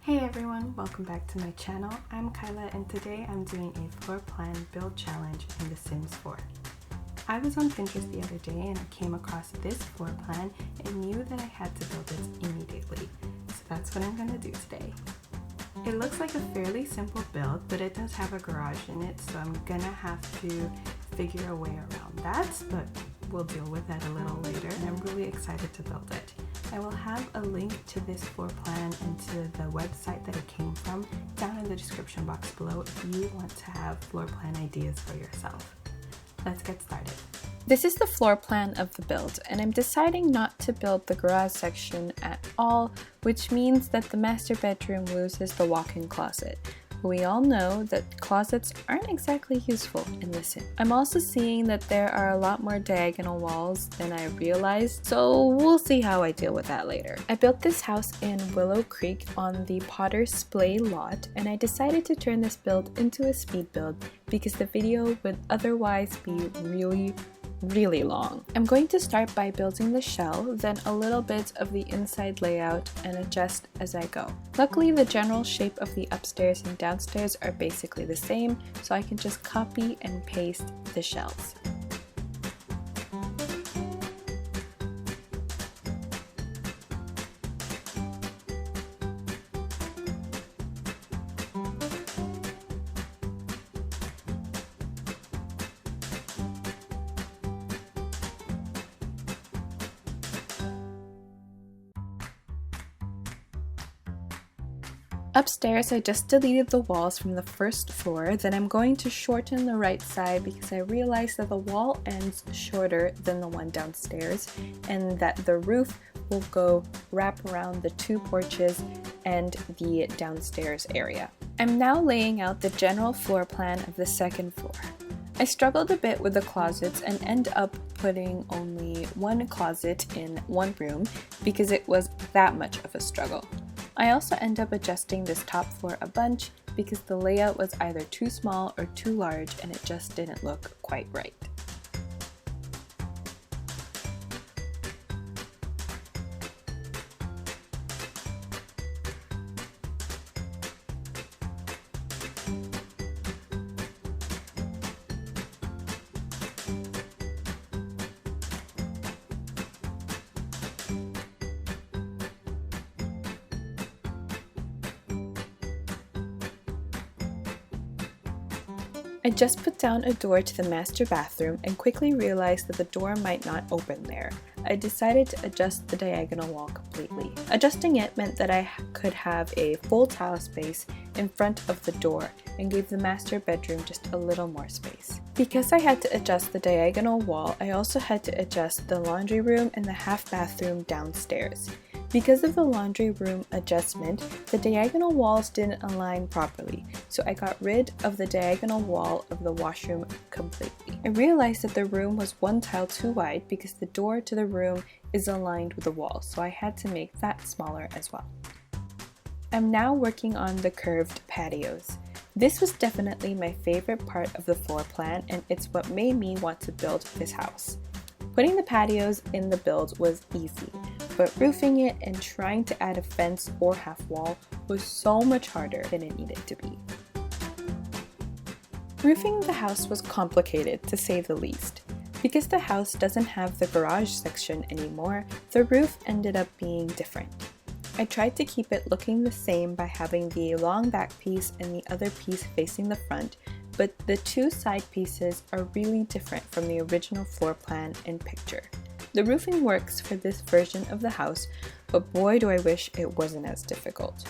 Hey everyone, welcome back to my channel. I'm Kyla and today I'm doing a floor plan build challenge in The Sims 4. I was on Pinterest the other day and I came across this floor plan and knew that I had to build it immediately. So that's what I'm going to do today. It looks like a fairly simple build, but it does have a garage in it, so I'm gonna have to figure a way around that, but we'll deal with that a little later, and I'm really excited to build it. I will have a link to this floor plan and to the website that it came from down in the description box below if you want to have floor plan ideas for yourself. Let's get started. This is the floor plan of the build, and I'm deciding not to build the garage section at all, which means that the master bedroom loses the walk-in closet. We all know that closets aren't exactly useful in the Sims. I'm also seeing that there are a lot more diagonal walls than I realized, so we'll see how I deal with that later. I built this house in Willow Creek on the Potter's Splay lot, and I decided to turn this build into a speed build because the video would otherwise be really long. I'm going to start by building the shell, then a little bit of the inside layout and adjust as I go. Luckily, the general shape of the upstairs and downstairs are basically the same, so I can just copy and paste the shells. Upstairs, I just deleted the walls from the first floor, then I'm going to shorten the right side because I realized that the wall ends shorter than the one downstairs and that the roof will go wrap around the two porches and the downstairs area. I'm now laying out the general floor plan of the second floor. I struggled a bit with the closets and end up putting only one closet in one room because it was that much of a struggle. I also end up adjusting this top floor a bunch because the layout was either too small or too large and it just didn't look quite right. I just put down a door to the master bathroom and quickly realized that the door might not open there. I decided to adjust the diagonal wall completely. Adjusting it meant that I could have a full tile space in front of the door and gave the master bedroom just a little more space. Because I had to adjust the diagonal wall, I also had to adjust the laundry room and the half bathroom downstairs. Because of the laundry room adjustment, the diagonal walls didn't align properly, so I got rid of the diagonal wall of the washroom completely. I realized that the room was one tile too wide because the door to the room is aligned with the wall, so I had to make that smaller as well. I'm now working on the curved patios. This was definitely my favorite part of the floor plan, and it's what made me want to build this house. Putting the patios in the build was easy, but roofing it and trying to add a fence or half wall was so much harder than it needed to be. Roofing the house was complicated, to say the least. Because the house doesn't have the garage section anymore, the roof ended up being different. I tried to keep it looking the same by having the long back piece and the other piece facing the front, but the two side pieces are really different from the original floor plan and picture. The roofing works for this version of the house, but boy do I wish it wasn't as difficult.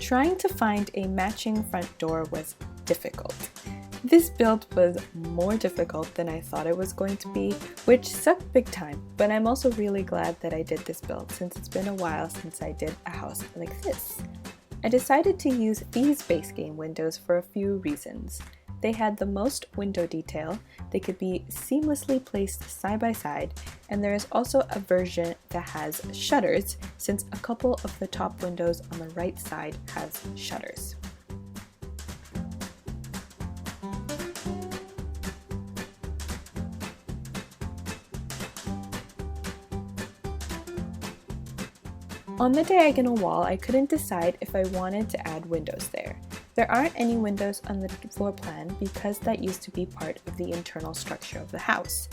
Trying to find a matching front door was difficult. This build was more difficult than I thought it was going to be, which sucked big time, but I'm also really glad that I did this build since it's been a while since I did a house like this. I decided to use these base game windows for a few reasons. They had the most window detail, they could be seamlessly placed side by side, and there is also a version that has shutters since a couple of the top windows on the right side has shutters. On the diagonal wall, I couldn't decide if I wanted to add windows there. There aren't any windows on the floor plan because that used to be part of the internal structure of the house.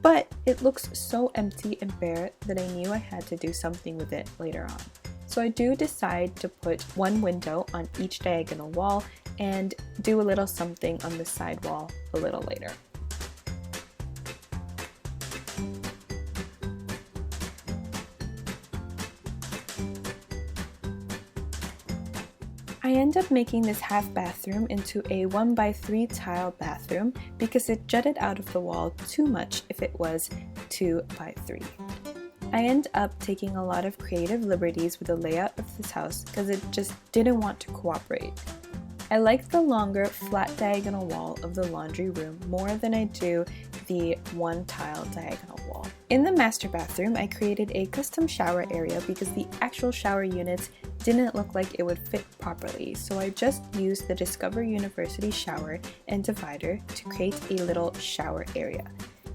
But it looks so empty and bare that I knew I had to do something with it later on. So I do decide to put one window on each diagonal wall and do a little something on the side wall a little later. I end up making this half bathroom into a 1x3 tile bathroom because it jutted out of the wall too much if it was 2x3. I end up taking a lot of creative liberties with the layout of this house because it just didn't want to cooperate. I like the longer flat diagonal wall of the laundry room more than I do the one tile diagonal wall. In the master bathroom, I created a custom shower area because the actual shower units didn't look like it would fit properly, so I just used the Discover University shower and divider to create a little shower area.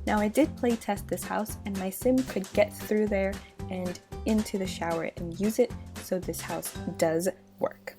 Now I did play test this house and my sim could get through there and into the shower and use it, so this house does work.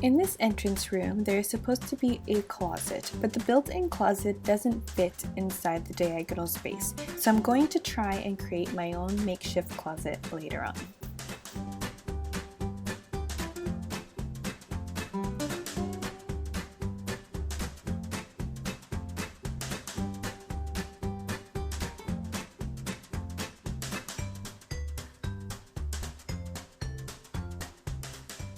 In this entrance room, there is supposed to be a closet, but the built-in closet doesn't fit inside the diagonal space, so I'm going to try and create my own makeshift closet later on.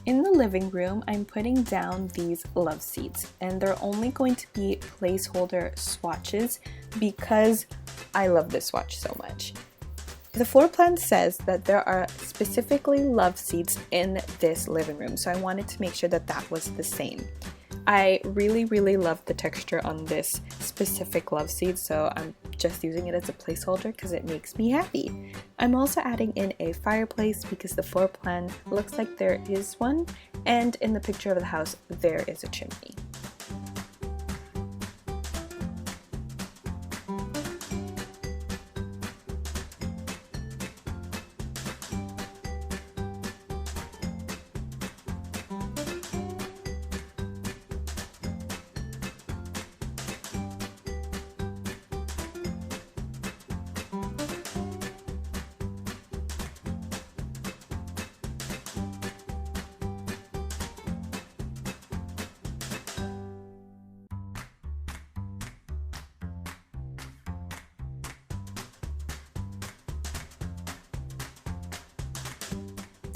In the living room, I'm putting down these love seats, and they're only going to be placeholder swatches because I love this swatch so much. The floor plan says that there are specifically love seats in this living room, so I wanted to make sure that that was the same. I really love the texture on this specific love seat, so I'm just using it as a placeholder because it makes me happy. I'm also adding in a fireplace because the floor plan looks like there is one, and in the picture of the house there is a chimney.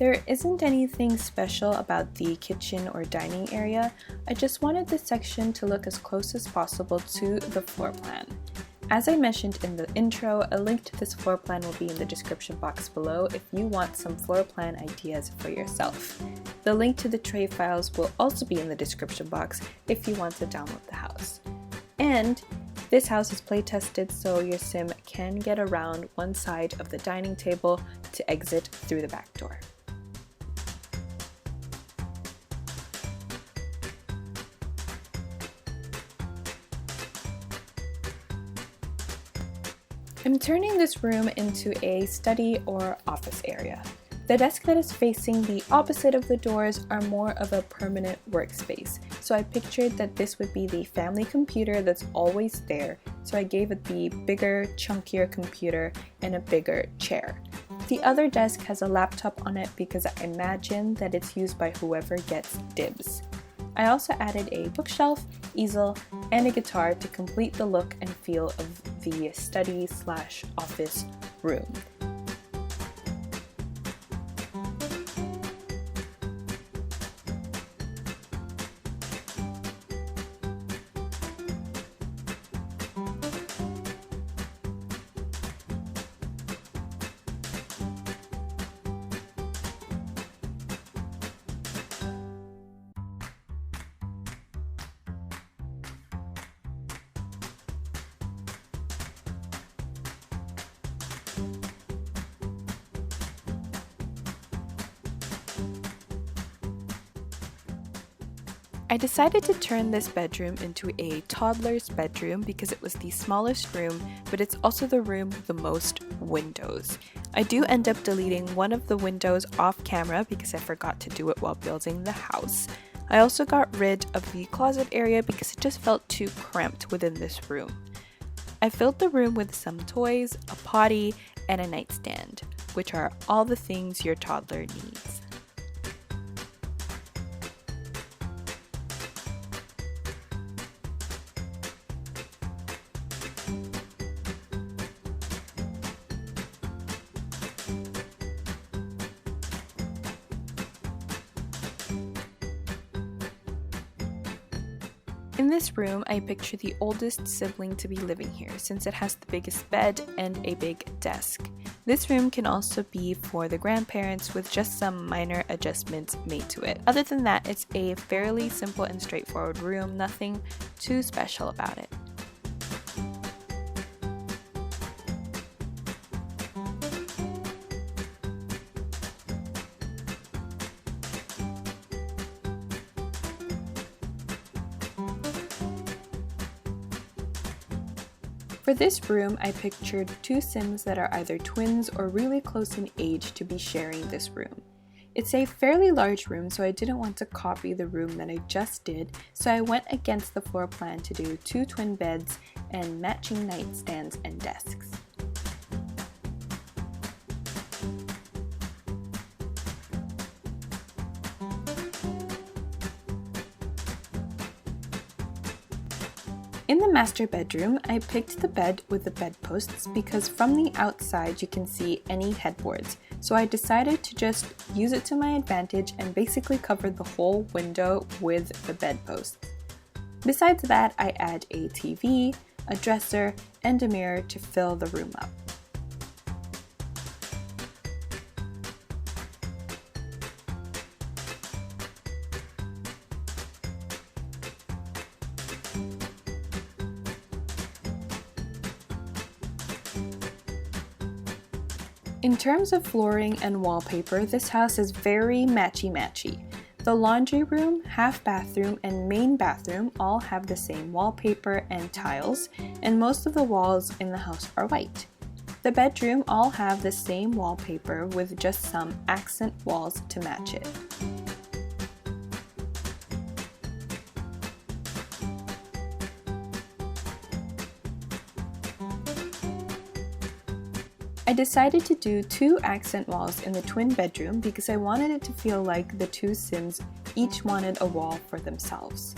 There isn't anything special about the kitchen or dining area. I just wanted this section to look as close as possible to the floor plan. As I mentioned in the intro, a link to this floor plan will be in the description box below if you want some floor plan ideas for yourself. The link to the tray files will also be in the description box if you want to download the house. And this house is play tested, so your sim can get around one side of the dining table to exit through the back door. I'm turning this room into a study or office area. The desk that is facing the opposite of the doors are more of a permanent workspace, so I pictured that this would be the family computer that's always there, so I gave it the bigger, chunkier computer and a bigger chair. The other desk has a laptop on it because I imagine that it's used by whoever gets dibs. I also added a bookshelf, easel, and a guitar to complete the look and feel of the study/office room. I decided to turn this bedroom into a toddler's bedroom because it was the smallest room, but it's also the room with the most windows. I do end up deleting one of the windows off camera because I forgot to do it while building the house. I also got rid of the closet area because it just felt too cramped within this room. I filled the room with some toys, a potty, and a nightstand, which are all the things your toddler needs. In this room, I picture the oldest sibling to be living here since it has the biggest bed and a big desk. This room can also be for the grandparents with just some minor adjustments made to it. Other than that, it's a fairly simple and straightforward room, nothing too special about it. For this room, I pictured two Sims that are either twins or really close in age to be sharing this room. It's a fairly large room, so I didn't want to copy the room that I just did, so I went against the floor plan to do two twin beds and matching nightstands and desks. In the master bedroom, I picked the bed with the bedposts because from the outside you can see any headboards, so I decided to just use it to my advantage and basically cover the whole window with the bedposts. Besides that, I add a TV, a dresser, and a mirror to fill the room up. In terms of flooring and wallpaper, this house is very matchy-matchy. The laundry room, half bathroom, and main bathroom all have the same wallpaper and tiles, and most of the walls in the house are white. The bedroom all have the same wallpaper with just some accent walls to match it. I decided to do two accent walls in the twin bedroom because I wanted it to feel like the two Sims each wanted a wall for themselves.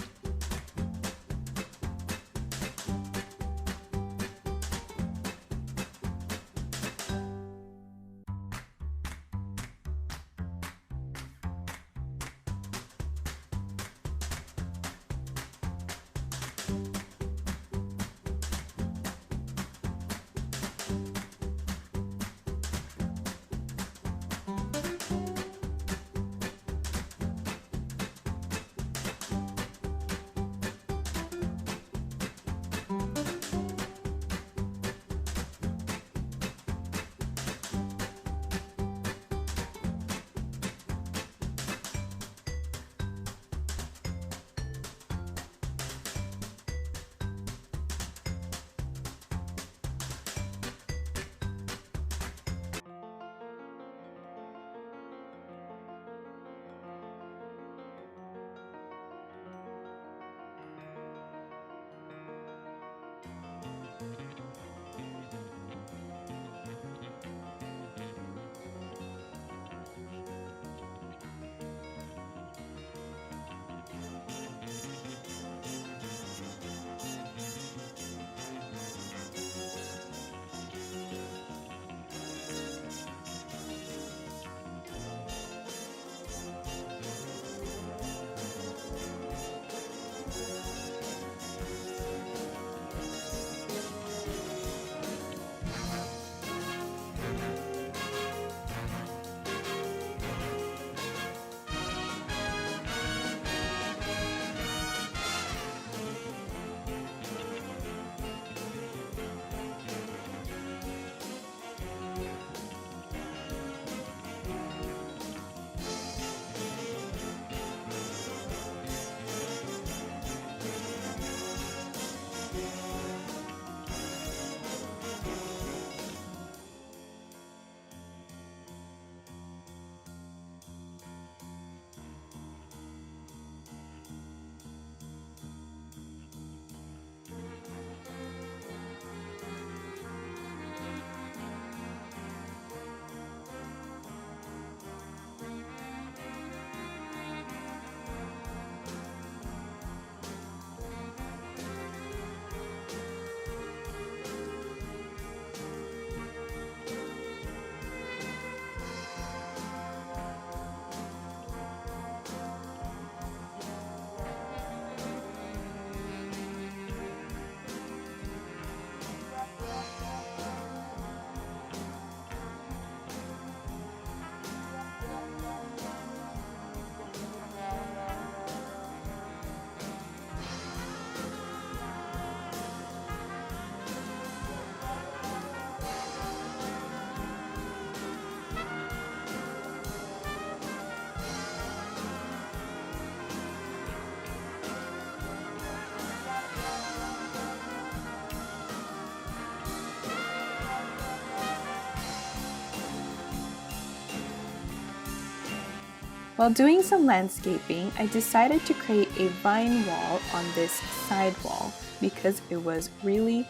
While doing some landscaping, I decided to create a vine wall on this side wall because it was really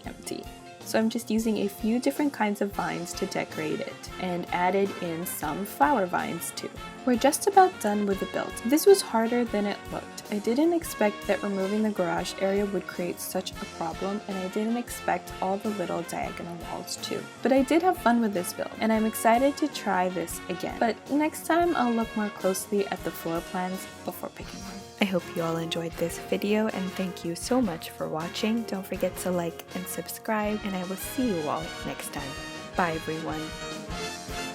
empty. So I'm just using a few different kinds of vines to decorate it and added in some flower vines too. We're just about done with the build. This was harder than it looked. I didn't expect that removing the garage area would create such a problem, and I didn't expect all the little diagonal walls too. But I did have fun with this build, and I'm excited to try this again. But next time I'll look more closely at the floor plans before picking one. I hope you all enjoyed this video, and thank you so much for watching. Don't forget to like and subscribe, and I will see you all next time. Bye everyone.